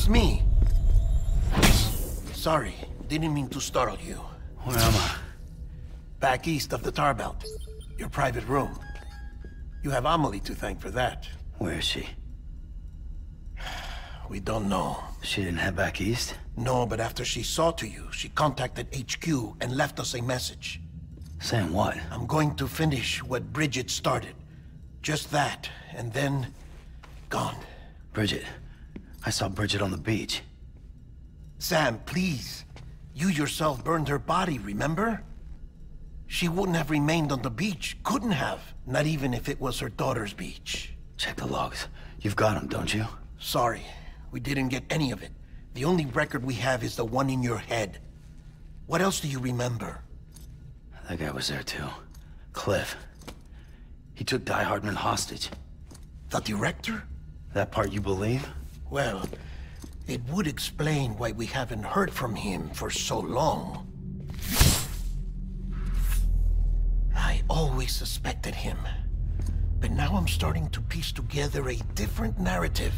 It's me. Sorry, didn't mean to startle you. Where am I? Back east of the tar belt. Your private room. You have Amelie to thank for that. Where is she? We don't know. She didn't head back east? No, but after she saw to you, she contacted HQ and left us a message. Saying what? I'm going to finish what Bridget started. Just that, and then... gone. Bridget. I saw Bridget on the beach. Sam, please. You yourself burned her body, remember? She wouldn't have remained on the beach. Couldn't have. Not even if it was her daughter's beach. Check the logs. You've got them, don't you? Sorry. We didn't get any of it. The only record we have is the one in your head. What else do you remember? That guy was there too. Cliff. He took Die Hardman hostage. The director? That part you believe? Well, it would explain why we haven't heard from him for so long. I always suspected him. But now I'm starting to piece together a different narrative.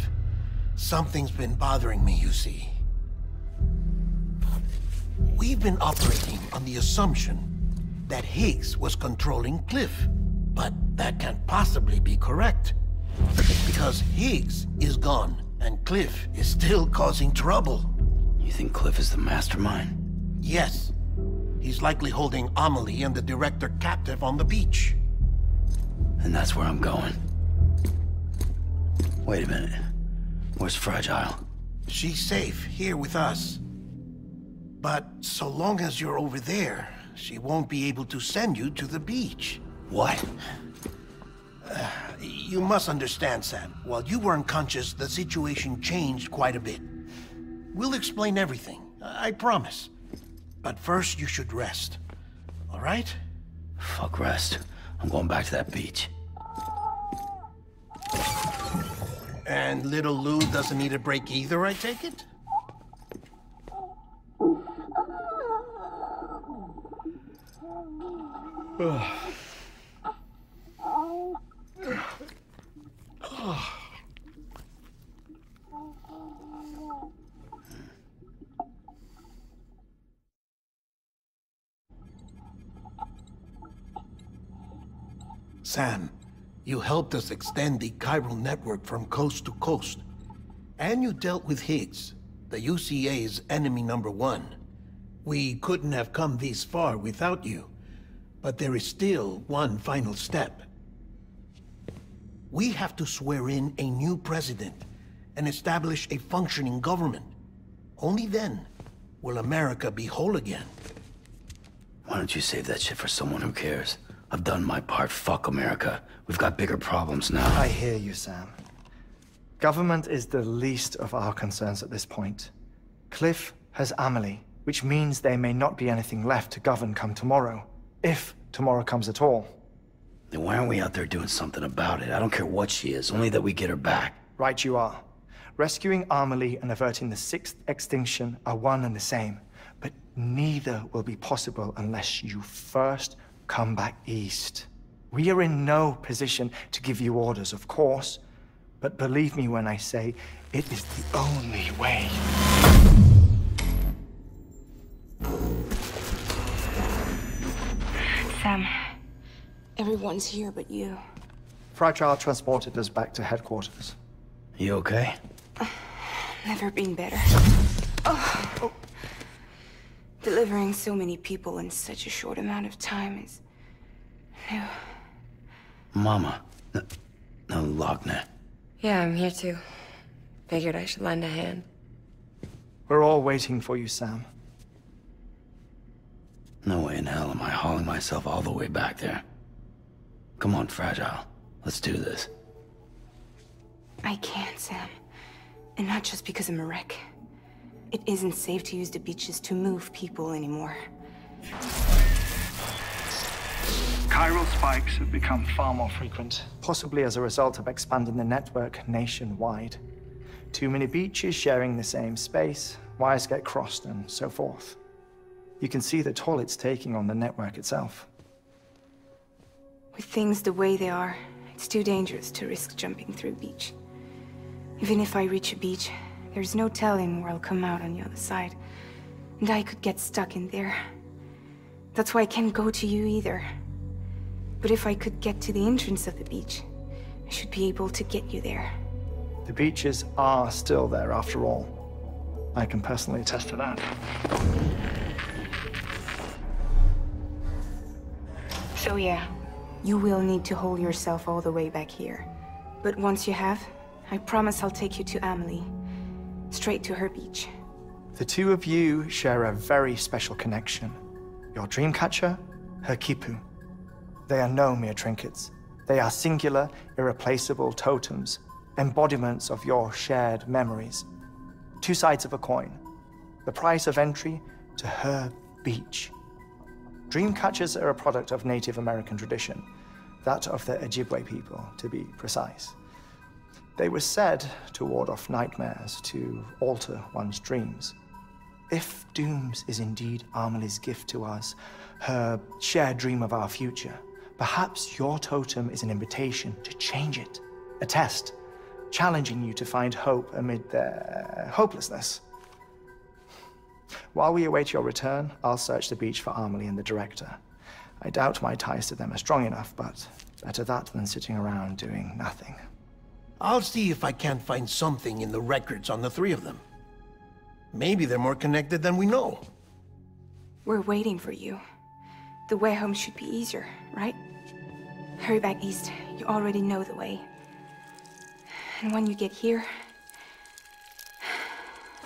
Something's been bothering me, you see. We've been operating on the assumption that Higgs was controlling Cliff. But that can't possibly be correct. Because Higgs is gone, and Cliff is still causing trouble. You think Cliff is the mastermind? Yes. He's likely holding Amelie and the director captive on the beach. And that's where I'm going. Wait a minute. Where's Fragile? She's safe, here with us. But so long as you're over there, she won't be able to send you to the beach. What? You must understand, Sam. While you were unconscious, the situation changed quite a bit. We'll explain everything, I promise. But first, you should rest. All right? Fuck rest. I'm going back to that beach. And little Lou doesn't need a break either, I take it? Sam, you helped us extend the chiral network from coast to coast. And you dealt with Higgs, the UCA's enemy #1. We couldn't have come this far without you. But there is still one final step. We have to swear in a new president and establish a functioning government. Only then will America be whole again. Why don't you save that shit for someone who cares? I've done my part. Fuck America. We've got bigger problems now. I hear you, Sam. Government is the least of our concerns at this point. Cliff has Amelie, which means there may not be anything left to govern come tomorrow. If tomorrow comes at all. Then why aren't we out there doing something about it? I don't care what she is, only that we get her back. Right you are. Rescuing Amelie and averting the 6th extinction are one and the same. But neither will be possible unless you first come back east. We are in no position to give you orders, of course. But believe me when I say, it is the only way. Sam, everyone's here but you. Fragile transported us back to headquarters. You okay? Never been better. Oh. Delivering so many people in such a short amount of time is new. Mama. No, Wagner. Yeah, I'm here too. Figured I should lend a hand. We're all waiting for you, Sam. No way in hell am I hauling myself all the way back there. Come on, Fragile. Let's do this. I can't, Sam. And not just because I'm a wreck. It isn't safe to use the beaches to move people anymore. Chiral spikes have become far more frequent. Possibly as a result of expanding the network nationwide. Too many beaches sharing the same space, wires get crossed, and so forth. You can see the toll it's taking on the network itself. With things the way they are, it's too dangerous to risk jumping through a beach. Even if I reach a beach, There's no telling where I'll come out on the other side. And I could get stuck in there. That's why I can't go to you either. But if I could get to the entrance of the beach, I should be able to get you there. The beaches are still there after all. I can personally attest to that. So yeah, you will need to hold yourself all the way back here. But once you have, I promise I'll take you to Amelie. Straight to her beach. The two of you share a very special connection. Your dreamcatcher, her quipu. They are no mere trinkets. They are singular, irreplaceable totems, embodiments of your shared memories. Two sides of a coin. The price of entry to her beach. Dreamcatchers are a product of Native American tradition, that of the Ojibwe people, to be precise. They were said to ward off nightmares, to alter one's dreams. If Dooms is indeed Amelie's gift to us, her shared dream of our future, perhaps your totem is an invitation to change it. A test, challenging you to find hope amid their hopelessness. While we await your return, I'll search the beach for Amelie and the director. I doubt my ties to them are strong enough, but better that than sitting around doing nothing. I'll see if I can't find something in the records on the three of them. Maybe they're more connected than we know. We're waiting for you. The way home should be easier, right? Hurry back east. You already know the way. And when you get here...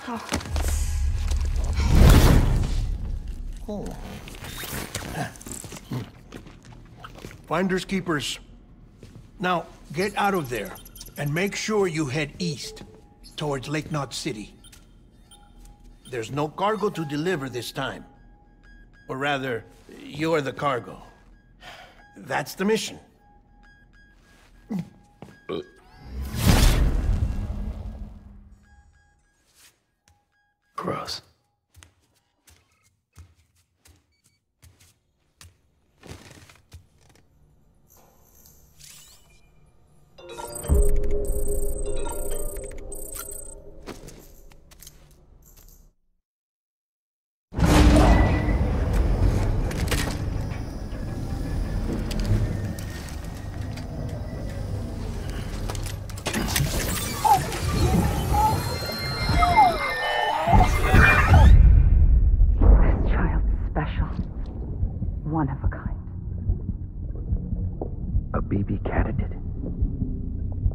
Oh. Oh. Finders keepers. Now, get out of there, and make sure you head east, towards Lake Knot City. There's no cargo to deliver this time. Or rather, you're the cargo. That's the mission. Gross.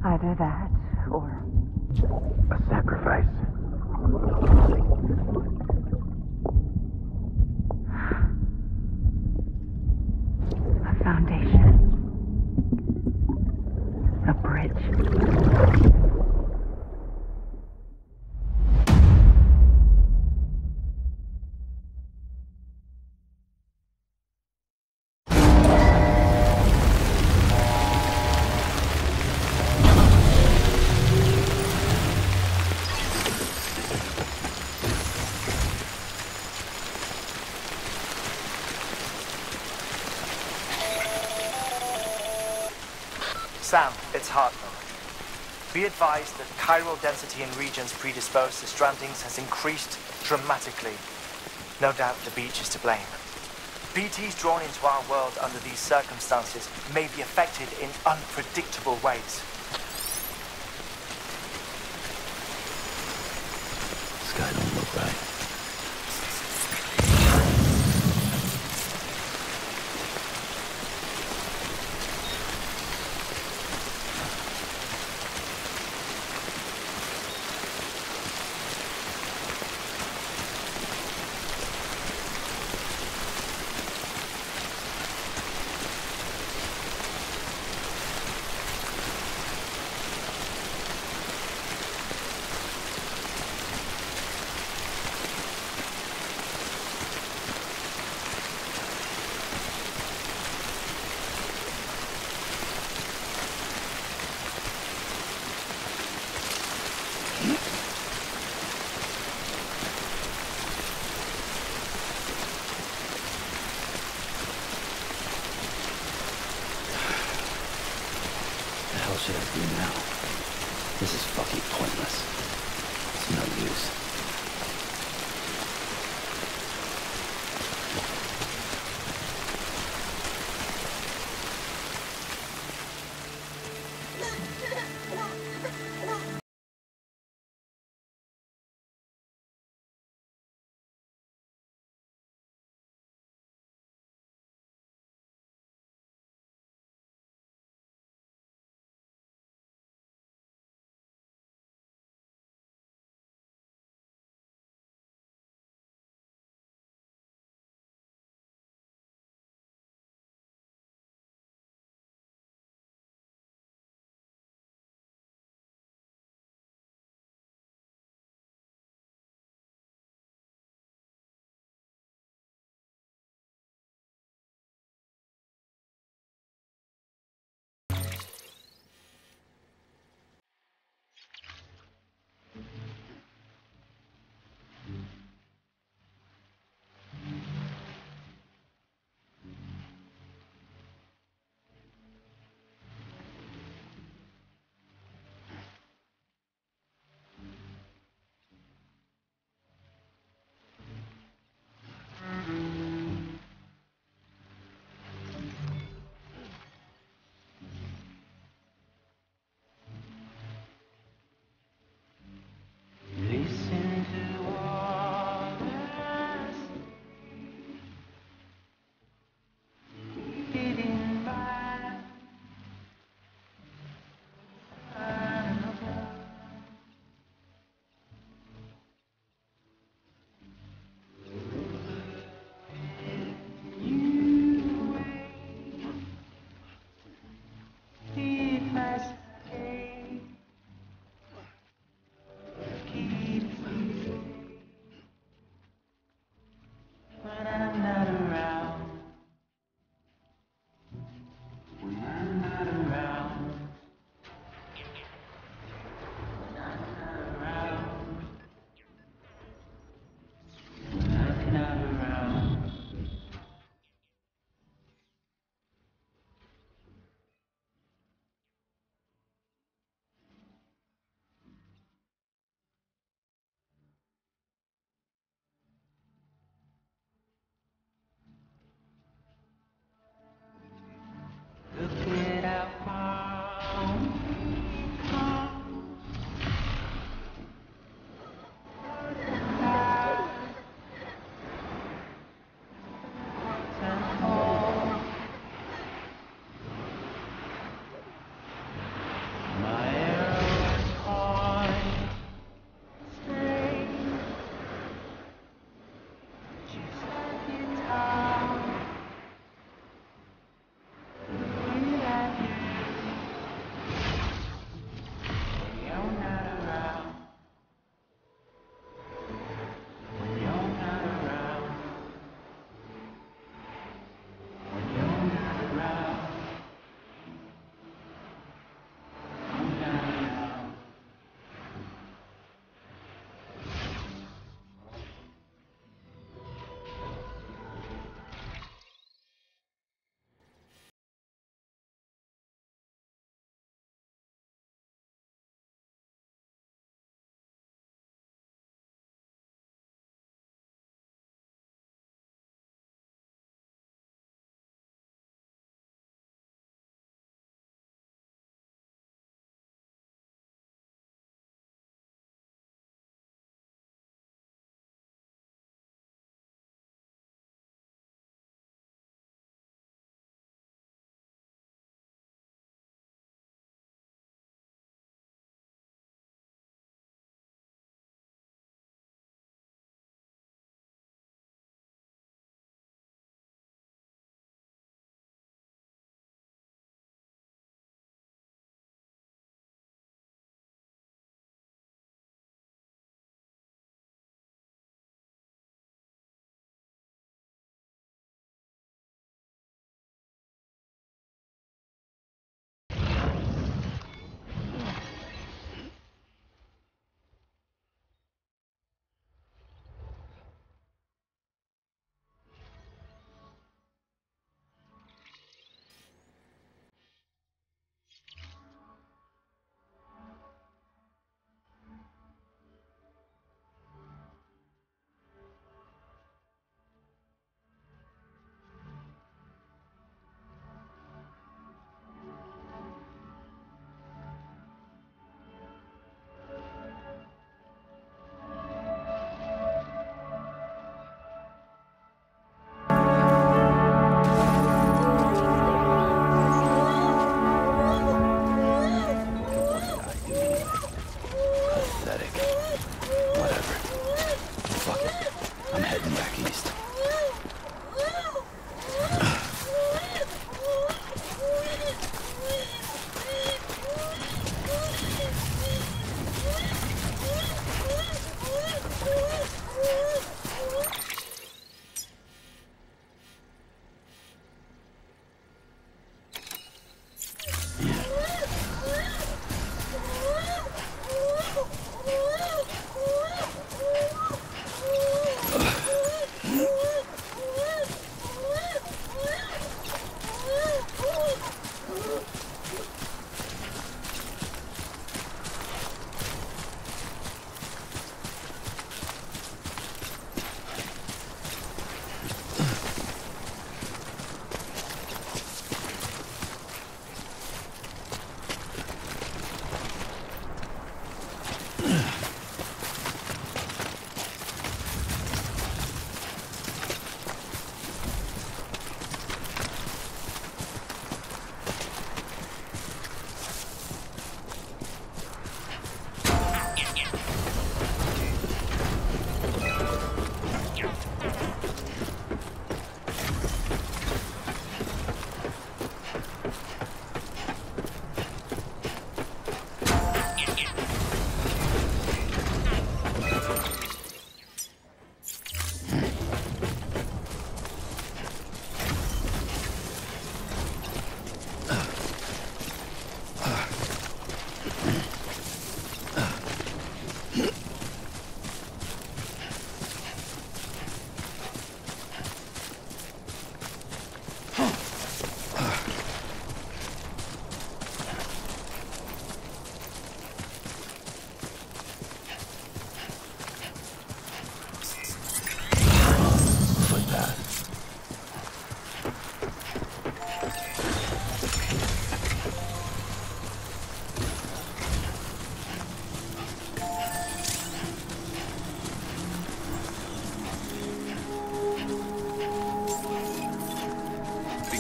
Either that, or... a sacrifice. A foundation. A bridge. Sam, it's Hardman. Be advised that chiral density in regions predisposed to strandings has increased dramatically. No doubt the beach is to blame. BTs drawn into our world under these circumstances may be affected in unpredictable ways. Sky don't look right. What should I do now? This is fucking pointless. It's no use.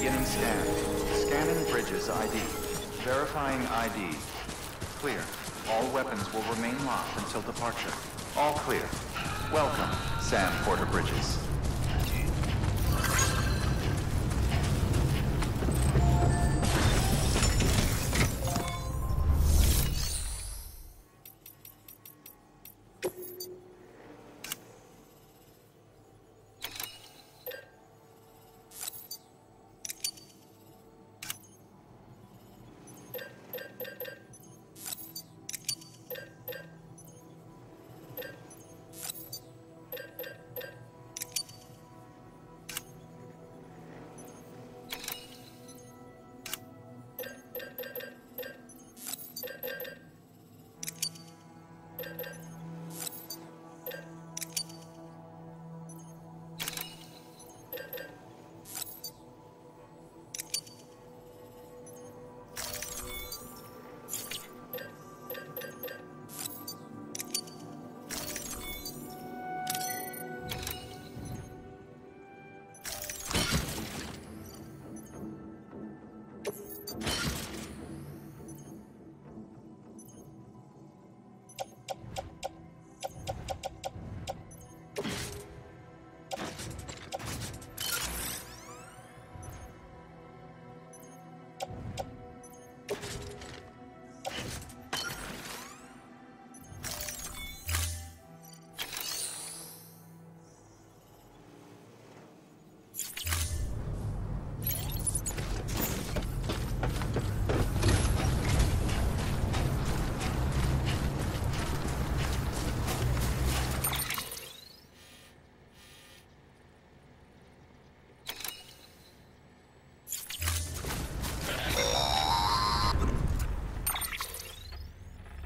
Beginning scan. Scanning bridges ID. Verifying ID. Clear. All weapons will remain locked until departure. All clear. Welcome, Sam Porter Bridges.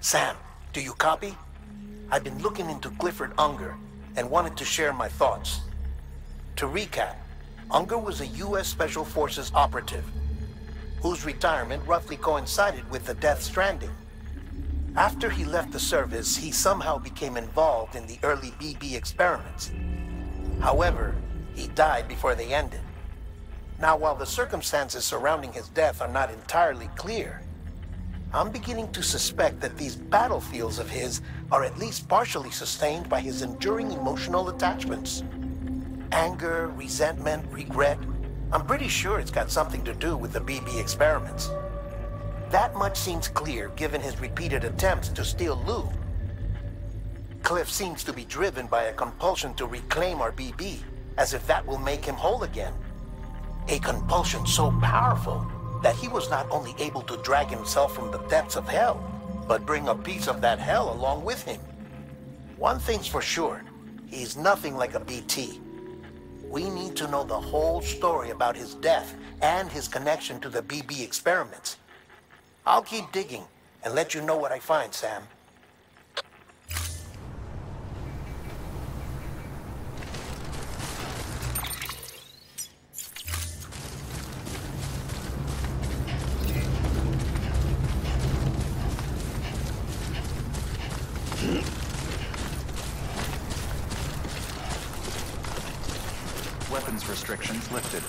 Sam, do you copy? I've been looking into Clifford Unger and wanted to share my thoughts. To recap, Unger was a U.S. Special Forces operative whose retirement roughly coincided with the Death Stranding. After he left the service, he somehow became involved in the early BB experiments. However, he died before they ended. Now, while the circumstances surrounding his death are not entirely clear, I'm beginning to suspect that these battlefields of his are at least partially sustained by his enduring emotional attachments. Anger, resentment, regret. I'm pretty sure it's got something to do with the BB experiments. That much seems clear given his repeated attempts to steal Lou. Cliff seems to be driven by a compulsion to reclaim our BB, as if that will make him whole again. A compulsion so powerful that he was not only able to drag himself from the depths of hell, but bring a piece of that hell along with him. One thing's for sure, he's nothing like a BT. We need to know the whole story about his death and his connection to the BB experiments. I'll keep digging and let you know what I find, Sam. Weapons restrictions lifted.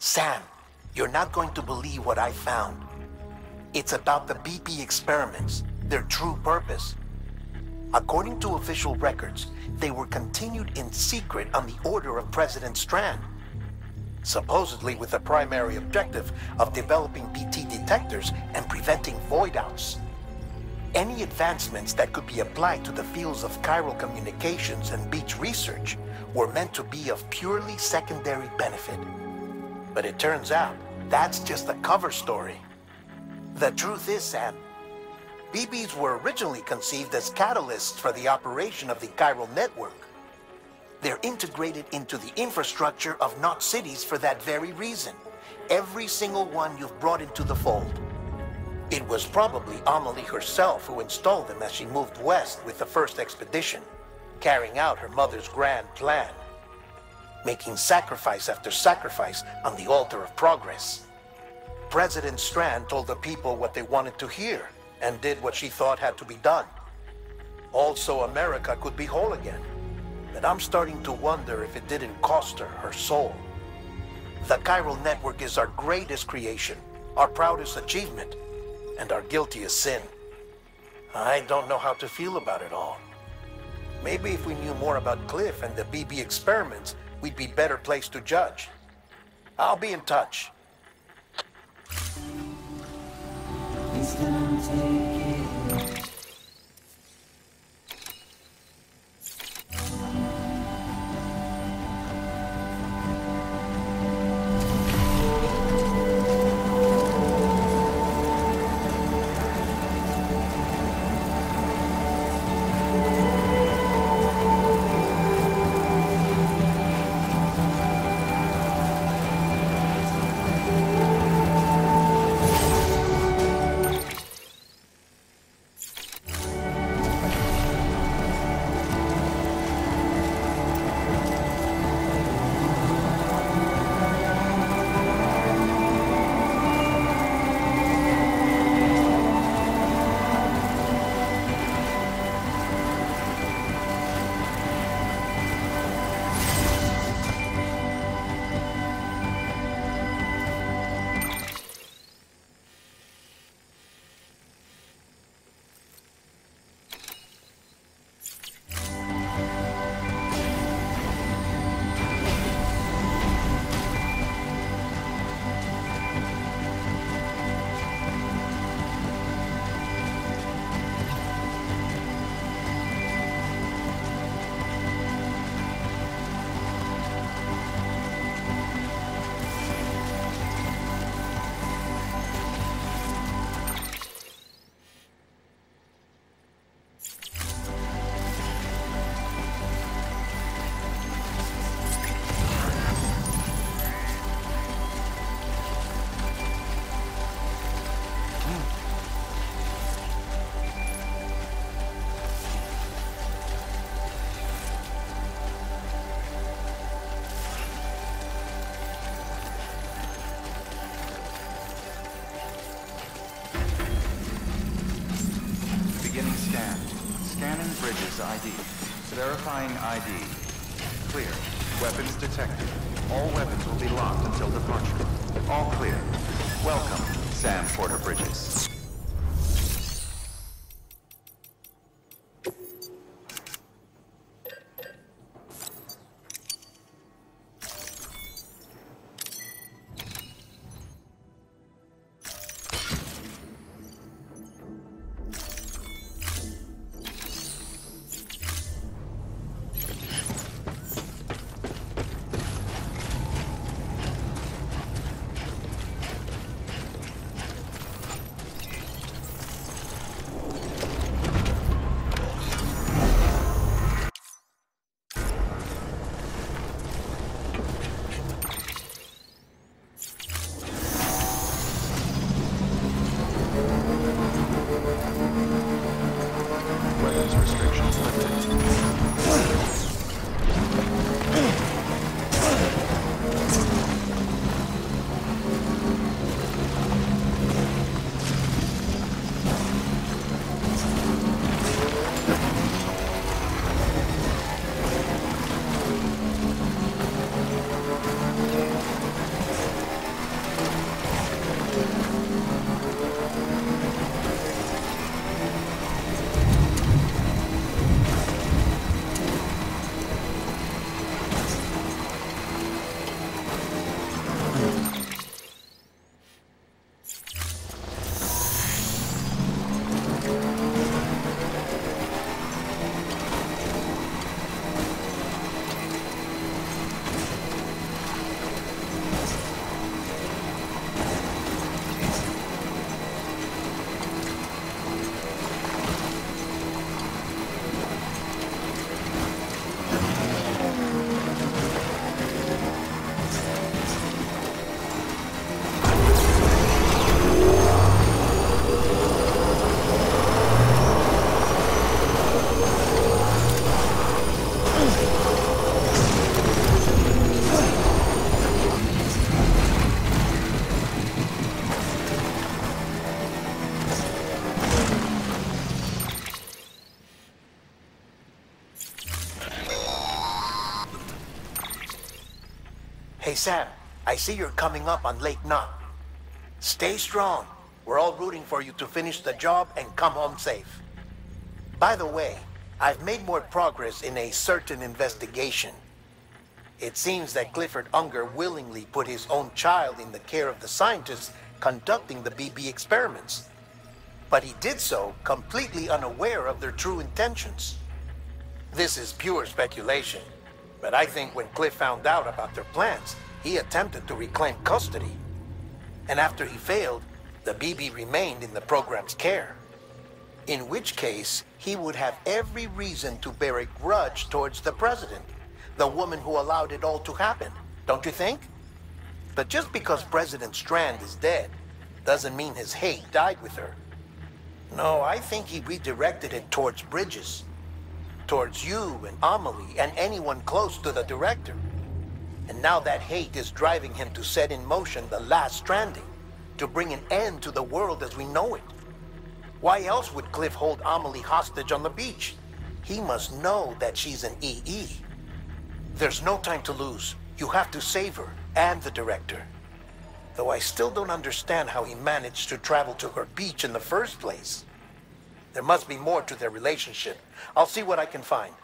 Sam, you're not going to believe what I found. It's about the BP experiments, their true purpose. According to official records, they were continued in secret on the order of President Strand, supposedly with the primary objective of developing BT detectors and preventing void-outs. Any advancements that could be applied to the fields of chiral communications and beach research were meant to be of purely secondary benefit. But it turns out, that's just a cover story. The truth is, Sam, BBs were originally conceived as catalysts for the operation of the chiral network. They're integrated into the infrastructure of Knot cities for that very reason. Every single one you've brought into the fold. It was probably Amelie herself who installed them as she moved west with the first expedition, carrying out her mother's grand plan, making sacrifice after sacrifice on the altar of progress. President Strand told the people what they wanted to hear and did what she thought had to be done. Also, America could be whole again. But I'm starting to wonder if it didn't cost her soul. The chiral network is our greatest creation, our proudest achievement, and our guiltiest sin. I don't know how to feel about it all. Maybe if we knew more about Cliff and the BB experiments, we'd be better placed to judge. I'll be in touch. Beginning scan. Scanning bridges ID. Verifying ID. Clear. Weapons detected. All weapons will be locked until departure. All clear. Welcome, Sam Porter Bridges. Hey, Sam, I see you're coming up on Lake Knot. Stay strong. We're all rooting for you to finish the job and come home safe. By the way, I've made more progress in a certain investigation. It seems that Clifford Unger willingly put his own child in the care of the scientists conducting the BB experiments. But he did so completely unaware of their true intentions. This is pure speculation, but I think when Cliff found out about their plans, he attempted to reclaim custody. And after he failed, the BB remained in the program's care. In which case, he would have every reason to bear a grudge towards the president, the woman who allowed it all to happen, don't you think? But just because President Strand is dead, doesn't mean his hate died with her. No, I think he redirected it towards Bridges. Towards you and Amelie and anyone close to the director. And now that hate is driving him to set in motion the last stranding, to bring an end to the world as we know it. Why else would Cliff hold Amelie hostage on the beach? He must know that she's an EE. There's no time to lose. You have to save her and the director. Though I still don't understand how he managed to travel to her beach in the first place. There must be more to their relationship. I'll see what I can find.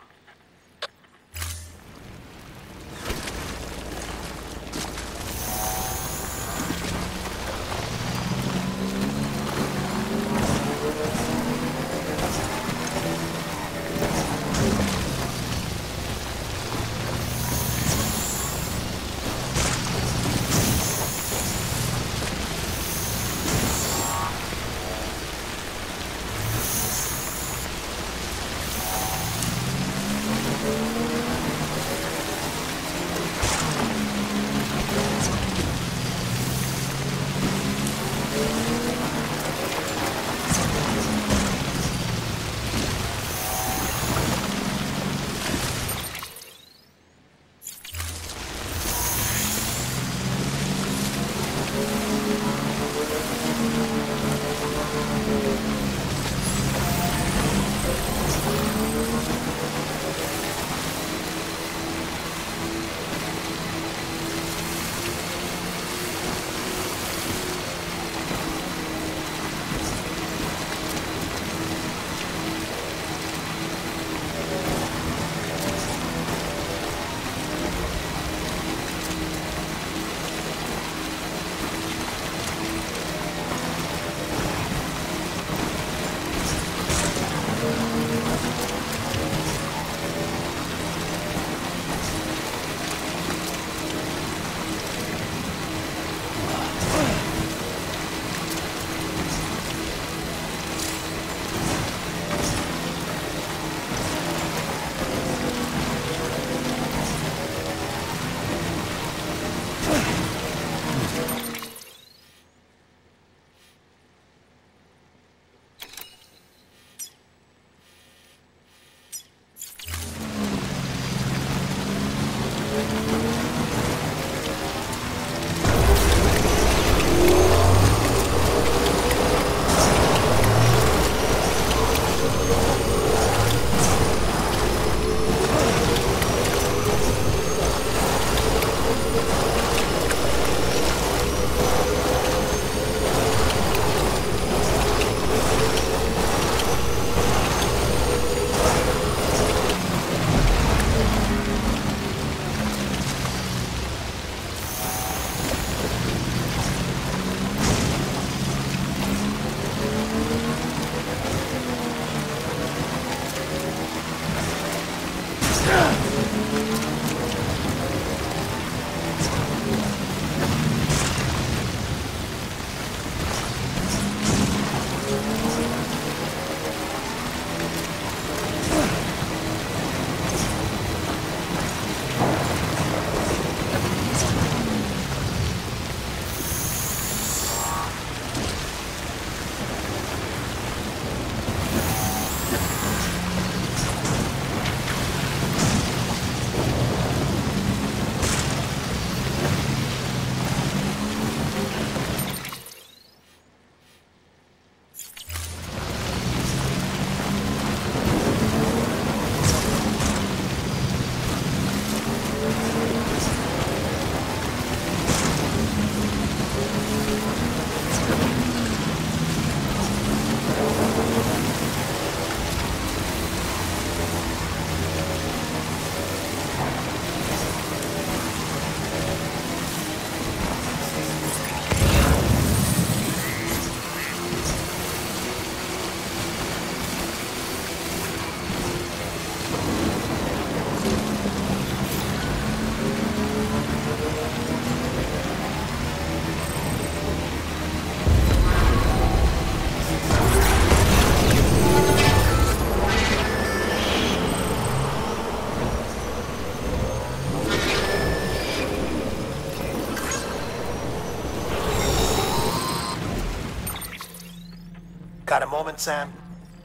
Got a moment, Sam?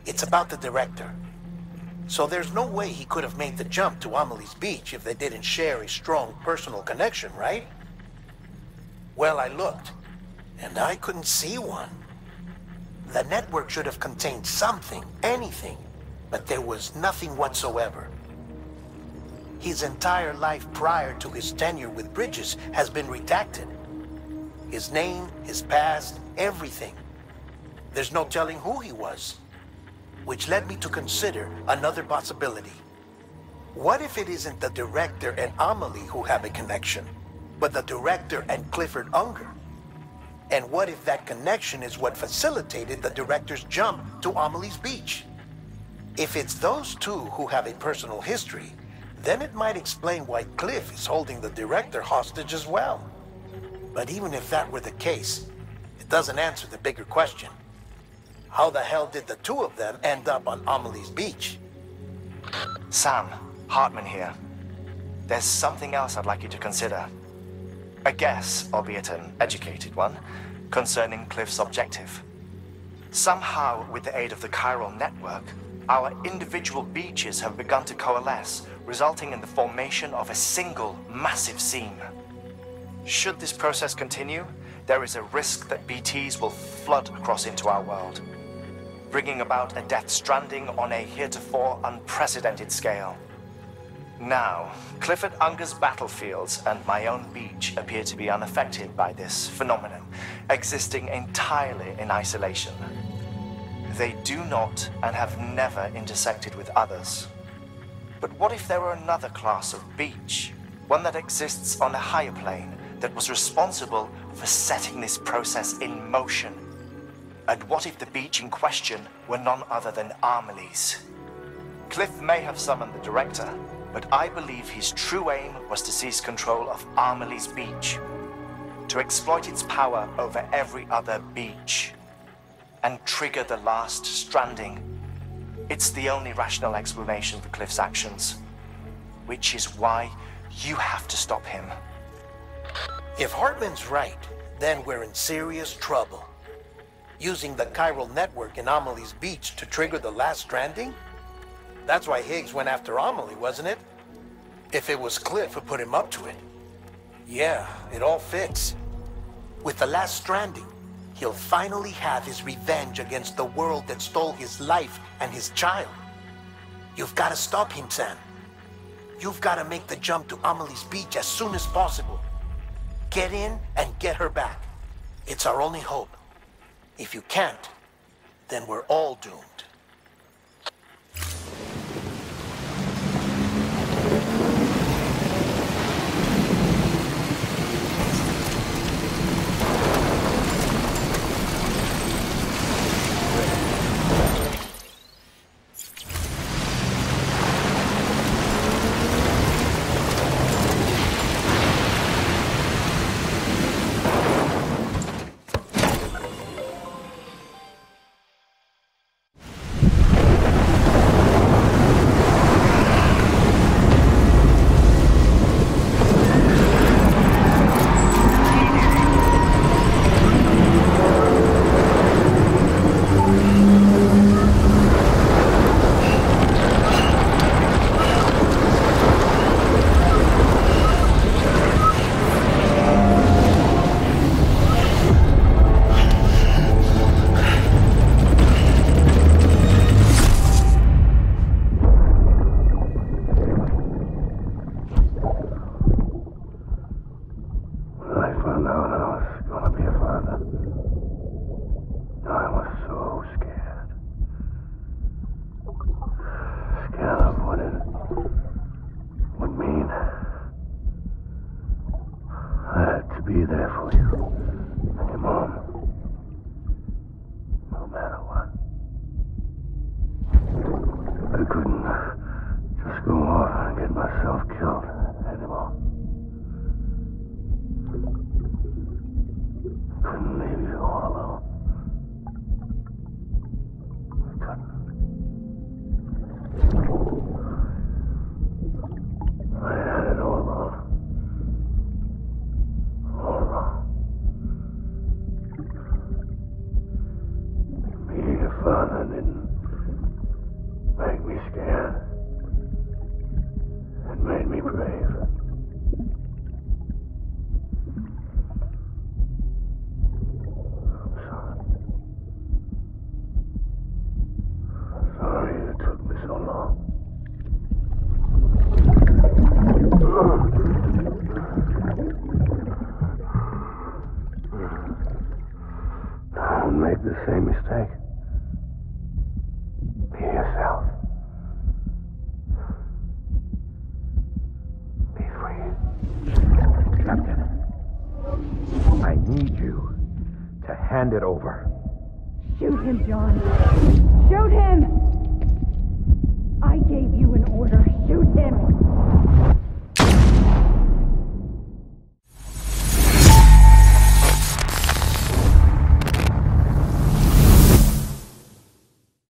It's about the director. So there's no way he could have made the jump to Amelie's Beach if they didn't share a strong personal connection, right? Well, I looked, and I couldn't see one. The network should have contained something, anything, but there was nothing whatsoever. His entire life prior to his tenure with Bridges has been redacted. His name, his past, everything. There's no telling who he was. Which led me to consider another possibility. What if it isn't the director and Amelie who have a connection, but the director and Clifford Unger? And what if that connection is what facilitated the director's jump to Amelie's Beach? If it's those two who have a personal history, then it might explain why Cliff is holding the director hostage as well. But even if that were the case, it doesn't answer the bigger question. How the hell did the two of them end up on Amelie's Beach? Sam, Hartman here. There's something else I'd like you to consider. A guess, albeit an educated one, concerning Cliff's objective. Somehow, with the aid of the chiral network, our individual beaches have begun to coalesce, resulting in the formation of a single massive seam. Should this process continue, there is a risk that BTs will flood across into our world, bringing about a Death Stranding on a heretofore unprecedented scale. Now, Clifford Unger's battlefields and my own beach appear to be unaffected by this phenomenon, existing entirely in isolation. They do not and have never intersected with others. But what if there were another class of beach, one that exists on a higher plane, that was responsible for setting this process in motion? And what if the beach in question were none other than Amelie's? Cliff may have summoned the director, but I believe his true aim was to seize control of Amelie's beach, to exploit its power over every other beach, and trigger the last stranding. It's the only rational explanation for Cliff's actions, which is why you have to stop him. If Hartman's right, then we're in serious trouble. Using the chiral network in Amelie's beach to trigger the last stranding? That's why Higgs went after Amelie, wasn't it? If it was Cliff who put him up to it. Yeah, it all fits. With the last stranding, he'll finally have his revenge against the world that stole his life and his child. You've got to stop him, Sam. You've got to make the jump to Amelie's beach as soon as possible. Get in and get her back. It's our only hope. If you can't, then we're all doomed. Hand it over. Shoot him, John. Shoot him!